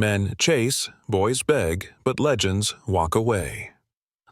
Men chase, boys beg, but legends walk away.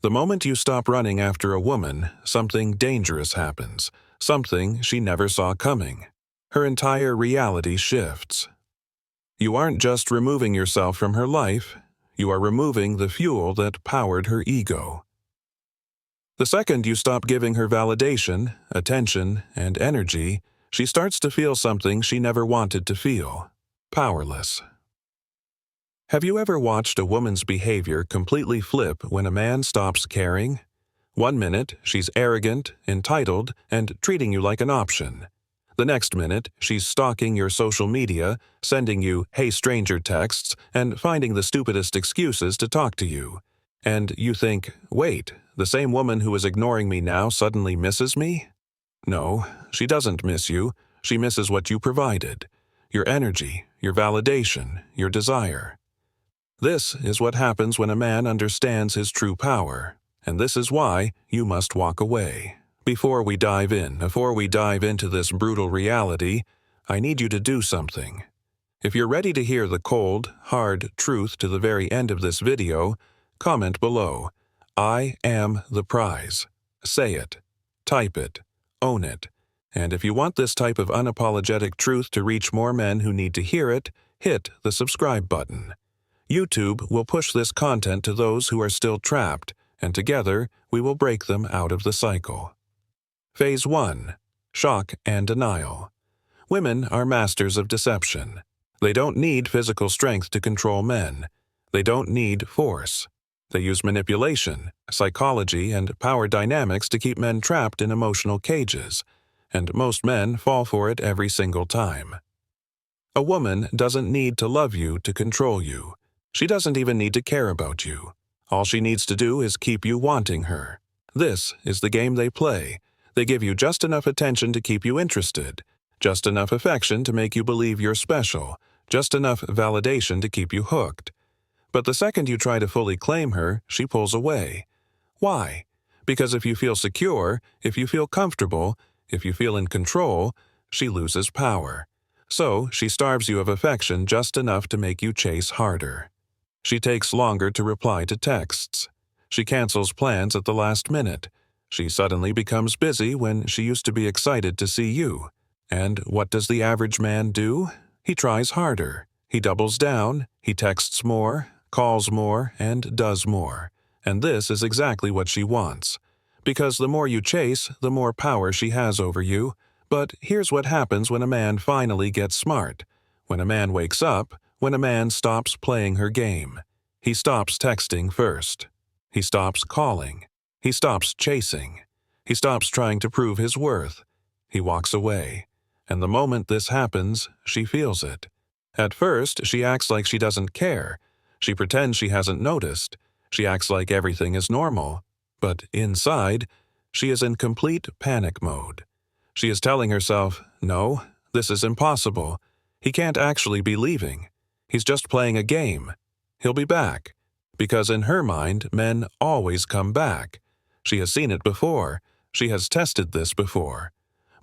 The moment you stop running after a woman, something dangerous happens, something she never saw coming. Her entire reality shifts. You aren't just removing yourself from her life, you are removing the fuel that powered her ego. The second you stop giving her validation, attention, and energy, she starts to feel something she never wanted to feel: powerless. Have you ever watched a woman's behavior completely flip when a man stops caring? 1 minute, she's arrogant, entitled, and treating you like an option. The next minute, she's stalking your social media, sending you "hey stranger" texts, and finding the stupidest excuses to talk to you. And you think, wait, the same woman who is ignoring me now suddenly misses me? No, she doesn't miss you. She misses what you provided: your energy, your validation, your desire. This is what happens when a man understands his true power, and this is why you must walk away. Before we dive into this brutal reality, I need you to do something. If you're ready to hear the cold, hard truth to the very end of this video, comment below: "I am the prize." Say it, type it, own it. And if you want this type of unapologetic truth to reach more men who need to hear it, hit the subscribe button. YouTube will push this content to those who are still trapped, and together we will break them out of the cycle. Phase 1. Shock and denial. Women are masters of deception. They don't need physical strength to control men. They don't need force. They use manipulation, psychology, and power dynamics to keep men trapped in emotional cages, and most men fall for it every single time. A woman doesn't need to love you to control you. She doesn't even need to care about you. All she needs to do is keep you wanting her. This is the game they play. They give you just enough attention to keep you interested, just enough affection to make you believe you're special, just enough validation to keep you hooked. But the second you try to fully claim her, she pulls away. Why? Because if you feel secure, if you feel comfortable, if you feel in control, she loses power. So she starves you of affection just enough to make you chase harder. She takes longer to reply to texts. She cancels plans at the last minute. She suddenly becomes busy when she used to be excited to see you. And what does the average man do? He tries harder. He doubles down. He texts more, calls more, and does more. And this is exactly what she wants. Because the more you chase, the more power she has over you. But here's what happens when a man finally gets smart. When a man wakes up, when a man stops playing her game. He stops texting first. He stops calling. He stops chasing. He stops trying to prove his worth. He walks away. And the moment this happens, she feels it. At first, she acts like she doesn't care. She pretends she hasn't noticed. She acts like everything is normal. But inside, she is in complete panic mode. She is telling herself, no, this is impossible. He can't actually be leaving. He's just playing a game. He'll be back. Because in her mind, men always come back. She has seen it before. She has tested this before.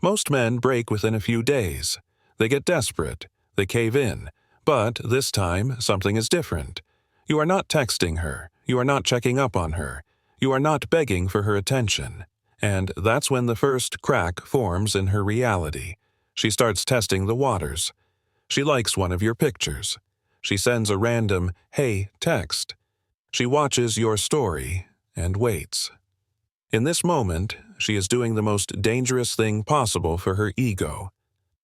Most men break within a few days. They get desperate. They cave in. But this time, something is different. You are not texting her. You are not checking up on her. You are not begging for her attention. And that's when the first crack forms in her reality. She starts testing the waters. She likes one of your pictures. She sends a random "hey" text. She watches your story and waits. In this moment, she is doing the most dangerous thing possible for her ego.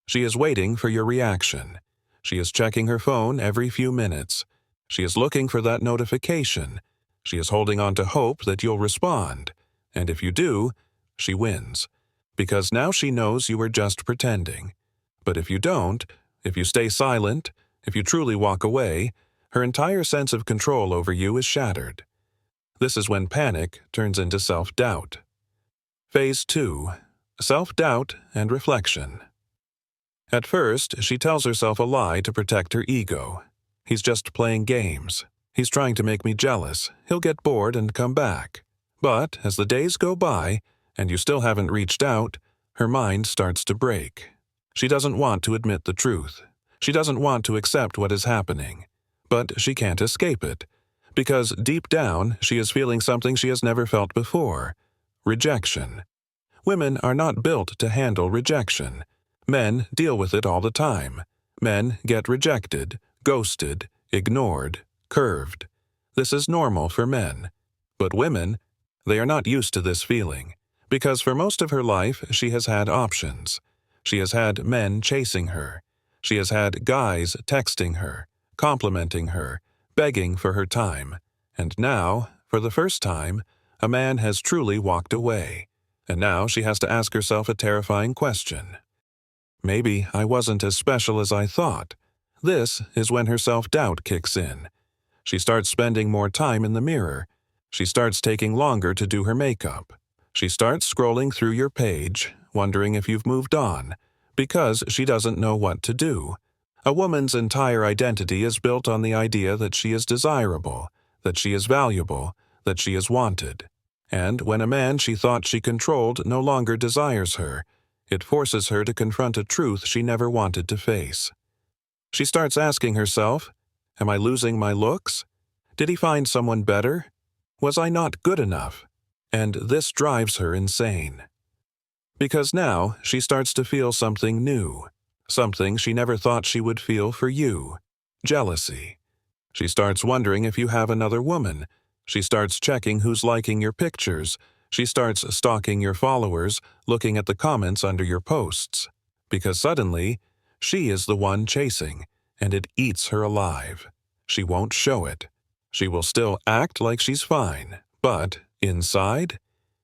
She is waiting for your reaction. She is checking her phone every few minutes. She is looking for that notification. She is holding on to hope that you'll respond. And if you do, she wins. Because now she knows you are just pretending. But if you don't, if you stay silent, if you truly walk away, her entire sense of control over you is shattered. This is when panic turns into self-doubt. Phase 2. Self-doubt and reflection. At first, she tells herself a lie to protect her ego. He's just playing games. He's trying to make me jealous. He'll get bored and come back. But as the days go by, and you still haven't reached out, her mind starts to break. She doesn't want to admit the truth. She doesn't want to accept what is happening. But she can't escape it, because deep down she is feeling something she has never felt before: rejection. Women are not built to handle rejection. Men deal with it all the time. Men get rejected, ghosted, ignored, curved. This is normal for men. But women, they are not used to this feeling, because for most of her life she has had options. She has had men chasing her. She has had guys texting her, complimenting her, begging for her time. And now, for the first time, a man has truly walked away. And now she has to ask herself a terrifying question. Maybe I wasn't as special as I thought. This is when her self-doubt kicks in. She starts spending more time in the mirror. She starts taking longer to do her makeup. She starts scrolling through your page, wondering if you've moved on, because she doesn't know what to do. A woman's entire identity is built on the idea that she is desirable, that she is valuable, that she is wanted. And when a man she thought she controlled no longer desires her, it forces her to confront a truth she never wanted to face. She starts asking herself, am I losing my looks? Did he find someone better? Was I not good enough? And this drives her insane. Because now she starts to feel something new, something she never thought she would feel for you: jealousy. She starts wondering if you have another woman. She starts checking who's liking your pictures. She starts stalking your followers, looking at the comments under your posts. Because suddenly, she is the one chasing, and it eats her alive. She won't show it. She will still act like she's fine, but inside,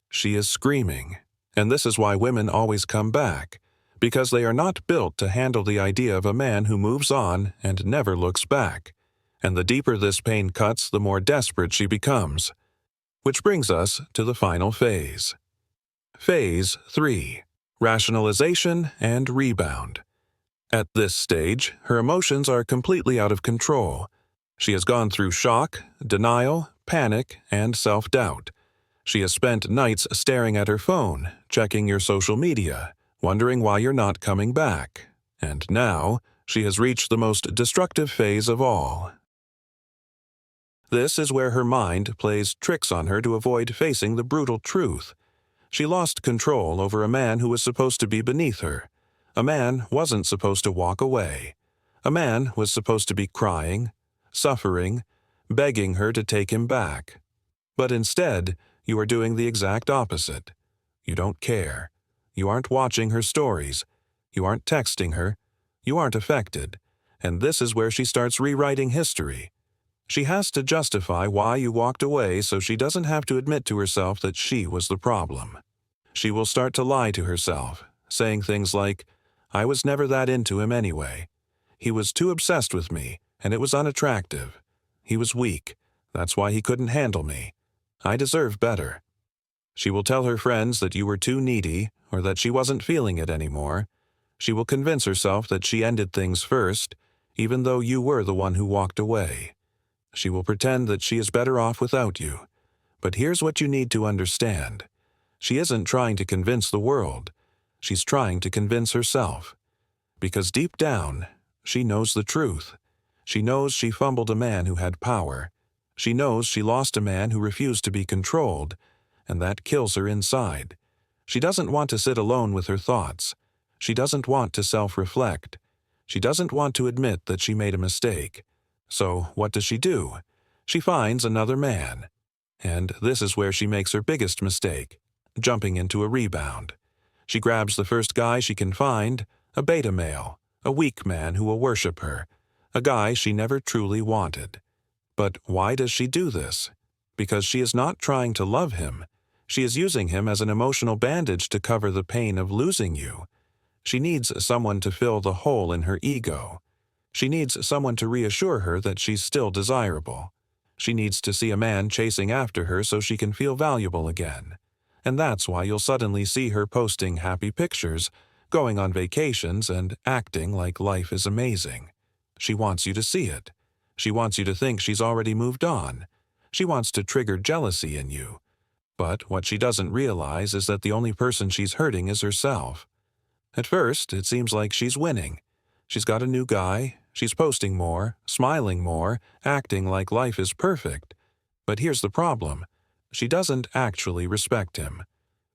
she is screaming. And this is why women always come back, because they are not built to handle the idea of a man who moves on and never looks back. And the deeper this pain cuts, the more desperate she becomes. Which brings us to the final phase. Phase 3. Rationalization and rebound. At this stage, her emotions are completely out of control. She has gone through shock, denial, panic, and self-doubt. She has spent nights staring at her phone, checking your social media, wondering why you're not coming back. And now, she has reached the most destructive phase of all. This is where her mind plays tricks on her to avoid facing the brutal truth. She lost control over a man who was supposed to be beneath her. A man wasn't supposed to walk away. A man was supposed to be crying, suffering, begging her to take him back. But instead, you are doing the exact opposite. You don't care. You aren't watching her stories. You aren't texting her. You aren't affected. And this is where she starts rewriting history. She has to justify why you walked away so she doesn't have to admit to herself that she was the problem. She will start to lie to herself, saying things like, I was never that into him anyway. He was too obsessed with me, and it was unattractive. He was weak. That's why he couldn't handle me. I deserve better. She will tell her friends that you were too needy, or that she wasn't feeling it anymore. She will convince herself that she ended things first, even though you were the one who walked away. She will pretend that she is better off without you. But here's what you need to understand. She isn't trying to convince the world. She's trying to convince herself. Because deep down, she knows the truth. She knows she fumbled a man who had power. She knows she lost a man who refused to be controlled, and that kills her inside. She doesn't want to sit alone with her thoughts. She doesn't want to self-reflect. She doesn't want to admit that she made a mistake. So what does she do? She finds another man. And this is where she makes her biggest mistake, jumping into a rebound. She grabs the first guy she can find, a beta male, a weak man who will worship her, a guy she never truly wanted. But why does she do this? Because she is not trying to love him. She is using him as an emotional bandage to cover the pain of losing you. She needs someone to fill the hole in her ego. She needs someone to reassure her that she's still desirable. She needs to see a man chasing after her so she can feel valuable again. And that's why you'll suddenly see her posting happy pictures, going on vacations, and acting like life is amazing. She wants you to see it. She wants you to think she's already moved on. She wants to trigger jealousy in you. But what she doesn't realize is that the only person she's hurting is herself. At first, it seems like she's winning. She's got a new guy. She's posting more, smiling more, acting like life is perfect. But here's the problem. She doesn't actually respect him.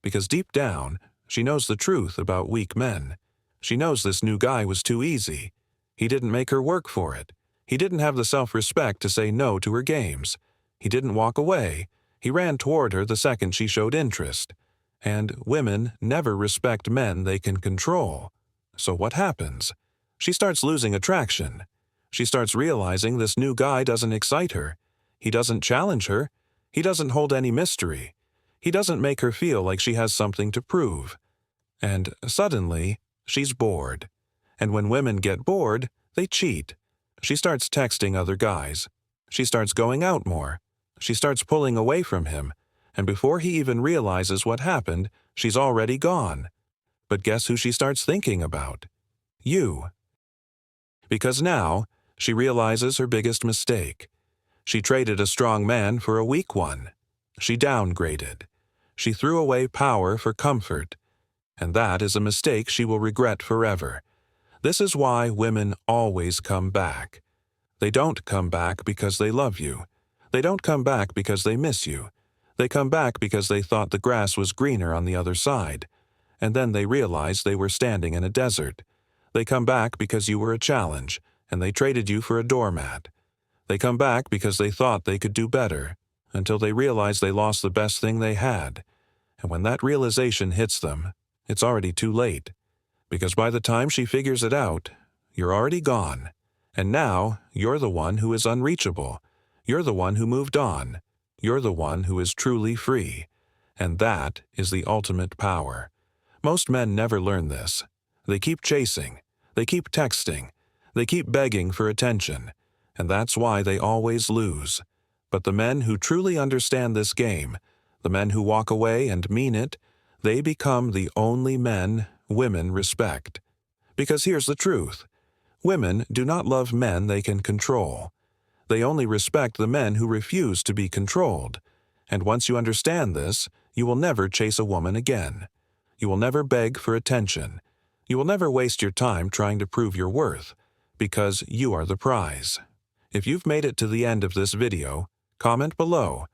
Because deep down, she knows the truth about weak men. She knows this new guy was too easy. He didn't make her work for it. He didn't have the self-respect to say no to her games. He didn't walk away. He ran toward her the second she showed interest. And women never respect men they can control. So what happens? She starts losing attraction. She starts realizing this new guy doesn't excite her. He doesn't challenge her. He doesn't hold any mystery. He doesn't make her feel like she has something to prove. And suddenly, she's bored. And when women get bored, they cheat. She starts texting other guys. She starts going out more. She starts pulling away from him. And before he even realizes what happened, she's already gone. But guess who she starts thinking about? You. Because now, she realizes her biggest mistake. She traded a strong man for a weak one. She downgraded. She threw away power for comfort. And that is a mistake she will regret forever. This is why women always come back. They don't come back because they love you. They don't come back because they miss you. They come back because they thought the grass was greener on the other side. And then they realized they were standing in a desert. They come back because you were a challenge, and they traded you for a doormat. They come back because they thought they could do better, until they realized they lost the best thing they had. And when that realization hits them, it's already too late. Because by the time she figures it out, you're already gone. And now, you're the one who is unreachable. You're the one who moved on. You're the one who is truly free. And that is the ultimate power. Most men never learn this. They keep chasing. They keep texting. They keep begging for attention. And that's why they always lose. But the men who truly understand this game, the men who walk away and mean it, they become the only men women respect. Because here's the truth. Women do not love men they can control. They only respect the men who refuse to be controlled. And once you understand this, you will never chase a woman again. You will never beg for attention. You will never waste your time trying to prove your worth, because you are the prize. If you've made it to the end of this video, comment below,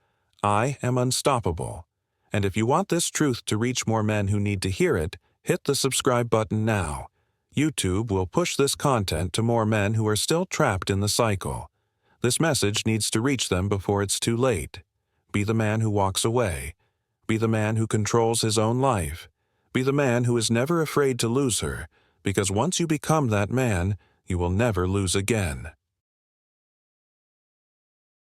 "I am unstoppable." And if you want this truth to reach more men who need to hear it, hit the subscribe button now. YouTube will push this content to more men who are still trapped in the cycle. This message needs to reach them before it's too late. Be the man who walks away. Be the man who controls his own life. Be the man who is never afraid to lose her, because once you become that man, you will never lose again.